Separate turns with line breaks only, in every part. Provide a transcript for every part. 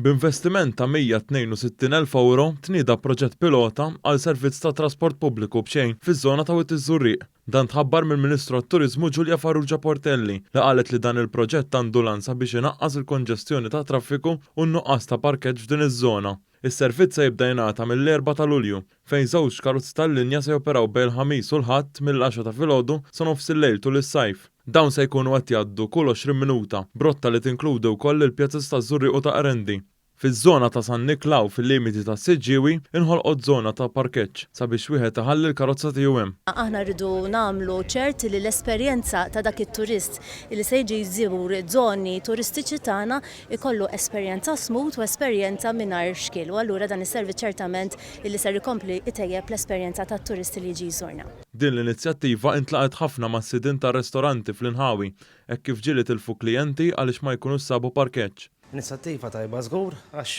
B'investiment ta' €162,000 tnieda proġett pilota għal servizz ta' trasport pubbliku b'xejn fiż-żona ta' Wied iż-Żurrieq. Dan tħabbar mill-Ministru għat-Turiżmu Ġulja Farrugia Portelli li qalet li dan il-proġett għandu lan sabiex inaqqas il-konġestjoni ta' traffiku u n-nuqqas ta' parkeġġ f'din iż-żona. Is-servizz se jibda jingħata mill-4 ta' Lulju fejn żewġ karozzi tal-linja se joperaw bejn il-ħamis u l-ħadd mill-10 ta' filgħodu sa nofs il-lejl tul is-sajf. Dawn se jkunu qed jgħaddu kull 20 minuta, brotta li tinkludi wkoll il-pjazzis ta' Żurrieq u ta' Arendi. Fiż-żona ta' San Niklaw fil-limiti ta' Siġġiewi inħolqot żona ta' parkeġġ sabiex wieħed iħalli l-karozza tiegħu hemm.
Aħna rridu nagħmlu ċert li l-esperjenza ta' dak it-turist li se jiġi jżur żoni turistiċi tagħna ikollu esperjenza smooth u esperjenza mingħajr xkiel. U allura dan is-servizz ċertament li ser ikompli itejjeb l-esperjenza tat-turisti li jiġi jżurna.
Din l-inizjattiva intlaqet ħafna ma' sidin ta' ristoranti fl-Inħawi hekk kif ġieli tilfu klijenti għaliex ma jkunux sabu parkeġġ.
Inizjattiva tajba żgur għax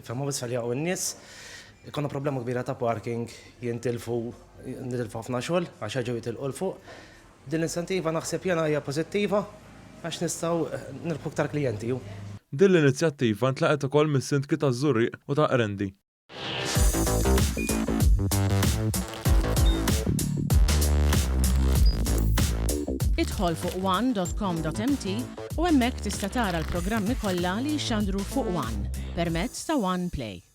ifhmu biss feljaqgħu n-nies, ikonna problema kbira ta' parking, nitilfu ħafna xogħol għax ġew jitilqu l fuq. Din l-inizjattiva naħseb jiena hija pożittiva għax nistgħu nirbħu aktar klijenti.
Din l-inizjattiva ntlaqet ukoll mis-sindki ta' Żurrieq u ta' Arendi.
Idħol fuq one.com.mt u hemmhekk tista' tara l-programmi kollha li jxandru fuq One permezz ta' One Play.